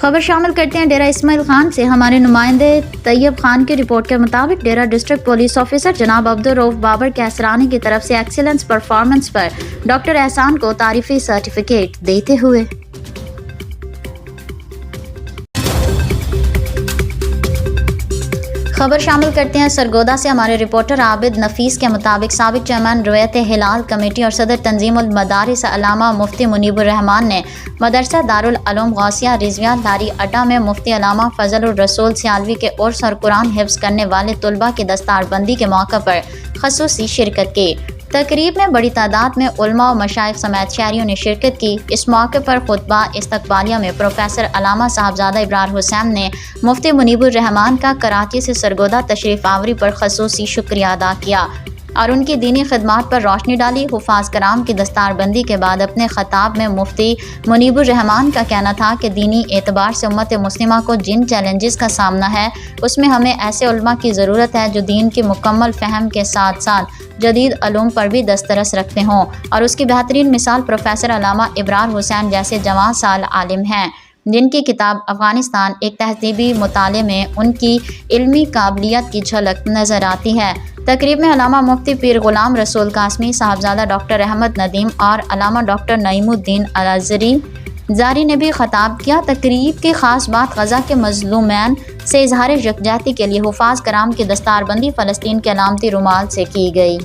خبر شامل کرتے ہیں ڈیرہ اسماعیل خان سے۔ ہمارے نمائندے طیب خان کی رپورٹ کے مطابق ڈیرہ ڈسٹرکٹ پولیس آفیسر جناب عبدالرؤف بابر کیسرانی کی طرف سے ایکسیلنس پرفارمنس پر ڈاکٹر احسان کو تعریفی سرٹیفکیٹ دیتے ہوئے خبر شامل کرتے ہیں سرگودا سے۔ ہمارے رپورٹر عابد نفیس کے مطابق سابق چیئرمین رویت ہلال کمیٹی اور صدر تنظیم المدارس علامہ مفتی منیب الرحمان نے مدرسہ دارالعلوم غوثیہ رضویہ لاری اڈا میں مفتی علامہ فضل الرسول سیالوی کے عرس اور قرآن حفظ کرنے والے طلباء کی دستار بندی کے موقع پر خصوصی شرکت کی۔ تقریب میں بڑی تعداد میں علماء و مشائخ سمیت شہریوں نے شرکت کی۔ اس موقع پر خطبہ استقبالیہ میں پروفیسر علامہ صاحبزادہ ابرار حسین نے مفتی منیب الرحمان کا کراچی سے سرگودا تشریف آوری پر خصوصی شکریہ ادا کیا اور ان کی دینی خدمات پر روشنی ڈالی۔ حفاظ کرام کی دستار بندی کے بعد اپنے خطاب میں مفتی منیب الرحمان کا کہنا تھا کہ دینی اعتبار سے امت مسلمہ کو جن چیلنجز کا سامنا ہے اس میں ہمیں ایسے علماء کی ضرورت ہے جو دین کی مکمل فہم کے ساتھ ساتھ جدید علوم پر بھی دسترس رکھتے ہوں، اور اس کی بہترین مثال پروفیسر علامہ ابرار حسین جیسے جواں سال عالم ہیں جن کی کتاب افغانستان ایک تہذیبی مطالعے میں ان کی علمی قابلیت کی جھلک نظر آتی ہے۔ تقریب میں علامہ مفتی پیر غلام رسول قاسمی، صاحبزادہ ڈاکٹر احمد ندیم اور علامہ ڈاکٹر نعیم الدین الازہری زاری نے بھی خطاب کیا۔ تقریب کی خاص بات غزہ کے مظلومین سے اظہار یکجہتی کے لیے حفاظ کرام کی دستار بندی فلسطین کے علامتی رومال سے کی گئی۔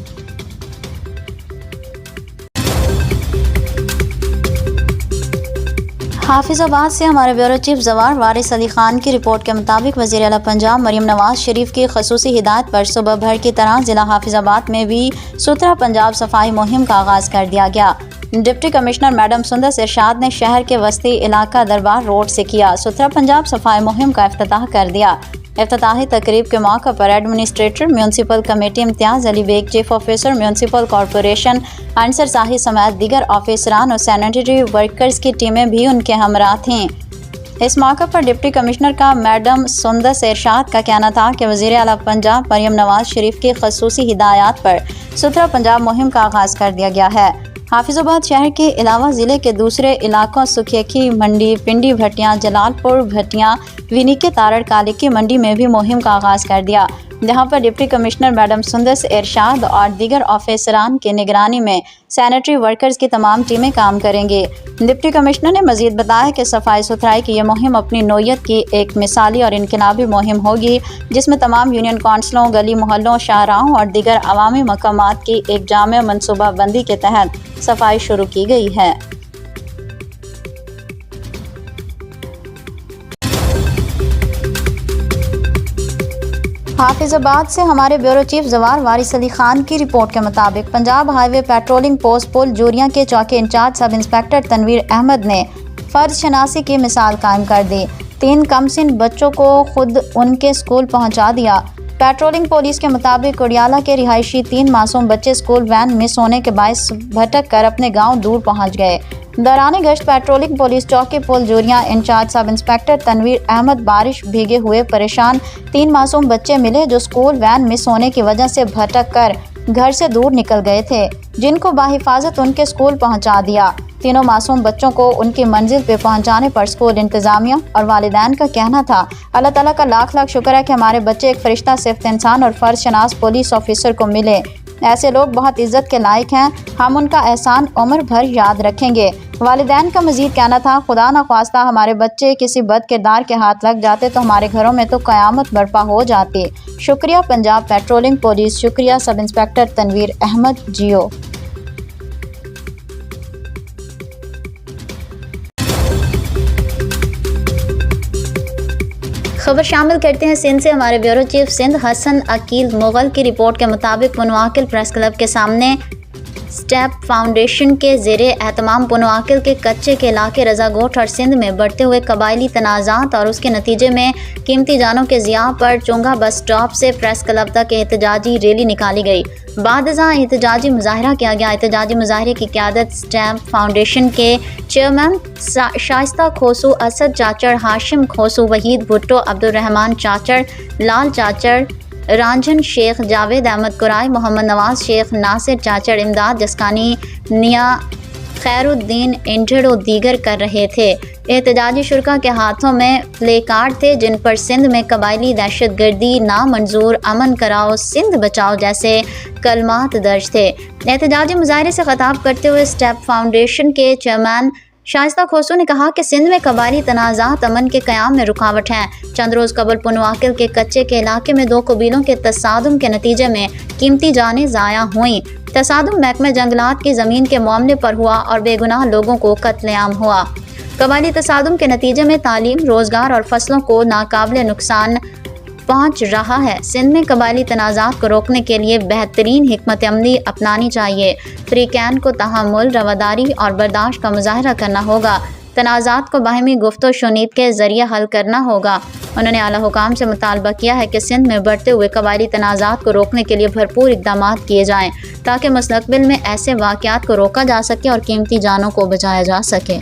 حافظ آباد سے ہمارے بیورو چیف زوار وارث علی خان کی رپورٹ کے مطابق وزیر اعلیٰ پنجاب مریم نواز شریف کی خصوصی ہدایت پر صبح بھر کی طرح ضلع حافظ آباد میں بھی ستھرا پنجاب صفائی مہم کا آغاز کر دیا گیا۔ ڈپٹی کمشنر میڈم سندس ارشاد نے شہر کے وسطی علاقہ دربار روڈ سے کیا ستھرا پنجاب صفائی مہم کا افتتاح کر دیا۔ افتتاحی تقریب کے موقع پر administrator municipal committee Imtiaz Ali Baig, chief officer municipal corporation Ansar Sahi سمیت دیگر آفیسران اور سینیٹری ورکرز کی ٹیمیں بھی ان کے ہمراہ تھیں۔ اس موقع پر ڈپٹی کمشنر کا میڈم سندس ارشاد کا کہنا تھا کہ وزیر اعلیٰ پنجاب مریم نواز شریف کی خصوصی ہدایات پر ستھرا پنجاب مہم کا آغاز کر دیا گیا ہے۔ حافظ آباد شہر کے علاوہ ضلع کے دوسرے علاقوں سکھیکی منڈی، پنڈی بھٹیاں، جلال پور بھٹیاں، وینی کے تارڑ کالے کی منڈی میں بھی مہم کا آغاز کر دیا، جہاں پر ڈپٹی کمشنر میڈم سندس ارشاد اور دیگر آفیسران کی نگرانی میں سینیٹری ورکرز کی تمام ٹیمیں کام کریں گی۔ ڈپٹی کمشنر نے مزید بتایا کہ صفائی ستھرائی کی یہ مہم اپنی نوعیت کی ایک مثالی اور انقلابی مہم ہوگی جس میں تمام یونین کونسلوں، گلی محلوں، شاہراہوں اور دیگر عوامی مقامات کی ایک جامع منصوبہ بندی کے تحت صفائی شروع کی گئی ہے۔ حافظ آباد سے ہمارے بیورو چیف زوار وارث علی خان کی رپورٹ کے مطابق Punjab highway patrolling post Pul Jorian کے چوکی incharge sub inspector Tanveer Ahmed نے فرض شناسی کی مثال قائم کر دی۔ 3 کم سن بچوں کو خود ان کے اسکول پہنچا دیا۔ پیٹرولنگ پولیس کے مطابق کڑیالہ کے رہائشی 3 معصوم بچے اسکول وین مس ہونے کے باعث بھٹک کر اپنے گاؤں دور پہنچ گئے۔ دوران گشت پیٹرولنگ پولیس چوکی Pul Jorian incharge sub inspector Tanveer Ahmed بارش بھیگے ہوئے پریشان 3 معصوم بچے ملے جو اسکول وین مس ہونے کی وجہ سے بھٹک کر گھر سے دور نکل گئے تھے، جن کو بحفاظت ان کے اسکول پہنچا دیا۔ تینوں معصوم بچوں کو ان کی منزل پہ پہنچانے پر اسکول انتظامیہ اور والدین کا کہنا تھا اللہ تعالیٰ کا لاکھ لاکھ شکر ہے کہ ہمارے بچے ایک فرشتہ صفت انسان اور فرض شناس پولیس آفیسر کو ملے۔ ایسے لوگ بہت عزت کے لائق ہیں، ہم ان کا احسان عمر بھر یاد رکھیں گے۔ والدین کا مزید کہنا تھا خدا نخواستہ ہمارے بچے کسی بد کردار کے ہاتھ لگ جاتے تو ہمارے گھروں میں تو قیامت برپا ہو جاتی۔ شکریہ پنجاب پیٹرولنگ پولیس، شکریہ سب انسپکٹر تنویر احمد جیو۔ خبر شامل کرتے ہیں سندھ سے ہمارے بیورو چیف سندھ حسن عقیل مغل کی رپورٹ کے مطابق پنواکل پریس کلب کے سامنے سٹیپ فاؤنڈیشن کے زیر اہتمام پنواکل کے کچے کے علاقے رضا گوٹھ اور سندھ میں بڑھتے ہوئے قبائلی تنازعات اور اس کے نتیجے میں قیمتی جانوں کے ضیاع پر چونگا بس سٹاپ سے پریس کلب تک احتجاجی ریلی نکالی گئی۔ بعد ازاں احتجاجی مظاہرہ کیا گیا۔ احتجاجی مظاہرے کی قیادت سٹیپ فاؤنڈیشن کے چیئرمین شائستہ کھوسو، اسد چاچڑ، ہاشم کھوسو، وحید بھٹو، عبدالرحمان چاچڑ، لال چاچڑ، رانجھن شیخ، جاوید احمد قرائی، محمد نواز شیخ، ناصر چاچڑ، امداد جسکانی، نیا خیر الدین انجڑ و دیگر کر رہے تھے۔ احتجاجی شرکا کے ہاتھوں میں پلے کارڈ تھے جن پر سندھ میں قبائلی دہشت گردی نامنظور، امن کراؤ، سندھ بچاؤ جیسے کلمات درج تھے۔ احتجاجی مظاہرے سے خطاب کرتے ہوئے اسٹیپ فاؤنڈیشن کے چیئرمین شائستہ کھوسو نے کہا کہ سندھ میں قبائلی تنازعات امن کے قیام میں رکاوٹ ہیں۔ چند روز قبل پنواکل کے کچے کے علاقے میں دو قبیلوں کے تصادم کے نتیجے میں قیمتی جانیں ضائع ہوئیں۔ تصادم محکمہ جنگلات کی زمین کے معاملے پر ہوا اور بے گناہ لوگوں کو قتل عام ہوا۔ قبائلی تصادم کے نتیجے میں تعلیم، روزگار اور فصلوں کو ناقابل نقصان پہنچ رہا ہے۔ سندھ میں قبائلی تنازعات کو روکنے کے لیے بہترین حکمت عملی اپنانی چاہیے۔ فریقین کو تحمل، رواداری اور برداشت کا مظاہرہ کرنا ہوگا۔ تنازعات کو باہمی گفت و شنید کے ذریعے حل کرنا ہوگا۔ انہوں نے اعلیٰ حکام سے مطالبہ کیا ہے کہ سندھ میں بڑھتے ہوئے قبائلی تنازعات کو روکنے کے لیے بھرپور اقدامات کیے جائیں تاکہ مستقبل میں ایسے واقعات کو روکا جا سکے اور قیمتی جانوں کو بچایا جا سکے۔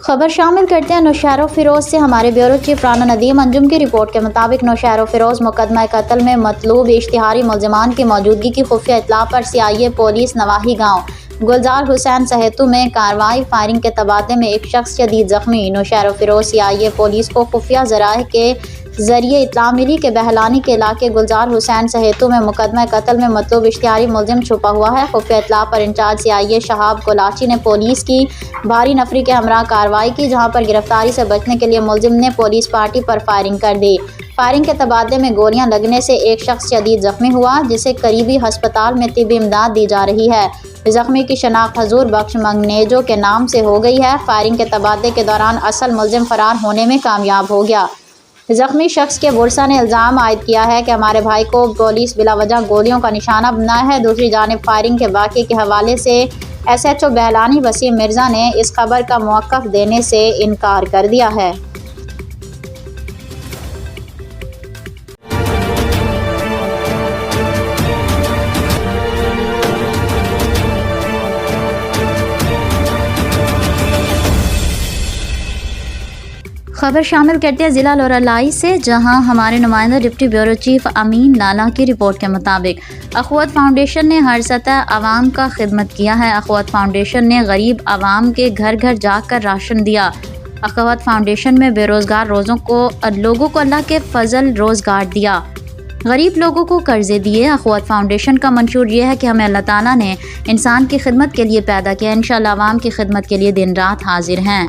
خبر شامل کرتے ہیں نوشہر و فیروز سے۔ ہمارے بیورو چیف رانا ندیم انجم کی رپورٹ کے مطابق نوشہر و فیروز مقدمہ قتل میں مطلوب اشتہاری ملزمان کی موجودگی کی خفیہ اطلاع پر CIA پولیس نواحی گاؤں گلزار حسین سہیتو میں کارروائی۔ فائرنگ کے تبادلے میں ایک شخص شدید زخمی۔ نوشہر و فیروز CIA پولیس کو خفیہ ذرائع کے ذریعے اطلاع ملی کہ بہلانی کے علاقے گلزار حسین سہیتو میں مقدمہ قتل میں مطلوب اشتہاری ملزم چھپا ہوا ہے۔ خفیہ اطلاع پر انچارج CIA شہاب کولاچی نے پولیس کی بھاری نفری کے ہمراہ کارروائی کی، جہاں پر گرفتاری سے بچنے کے لیے ملزم نے پولیس پارٹی پر فائرنگ کر دی۔ فائرنگ کے تبادلے میں گولیاں لگنے سے ایک شخص شدید زخمی ہوا، جسے قریبی ہسپتال میں طبی امداد دی جا رہی ہے۔ زخمی کی شناخت حضور بخش منگنیجو کے نام سے ہو گئی ہے۔ فائرنگ کے تبادلے کے دوران اصل ملزم فرار ہونے میں کامیاب ہو گیا۔ زخمی شخص کے ورثہ نے الزام عائد کیا ہے کہ ہمارے بھائی کو پولیس بلا وجہ گولیوں کا نشانہ بنا ہے۔ دوسری جانب فائرنگ کے واقعے کے حوالے سے SHO بہلانی وسیم مرزا نے اس خبر کا موقف دینے سے انکار کر دیا ہے۔ خبر شامل کرتے ہیں ضلع لورالائی سے، جہاں ہمارے نمائندہ ڈپٹی بیورو چیف امین لالا کی رپورٹ کے مطابق اخوت فاؤنڈیشن نے ہر سطح عوام کا خدمت کیا ہے۔ اخوت فاؤنڈیشن نے غریب عوام کے گھر گھر جا کر راشن دیا۔ اخوت فاؤنڈیشن میں بے روزگار لوگوں کو اللہ کے فضل روزگار دیا، غریب لوگوں کو قرضے دیے۔ اخوت فاؤنڈیشن کا منشور یہ ہے کہ ہمیں اللہ تعالیٰ نے انسان کی خدمت کے لیے پیدا کیا، انشاءاللہ عوام کی خدمت کے لیے دن رات حاضر ہیں۔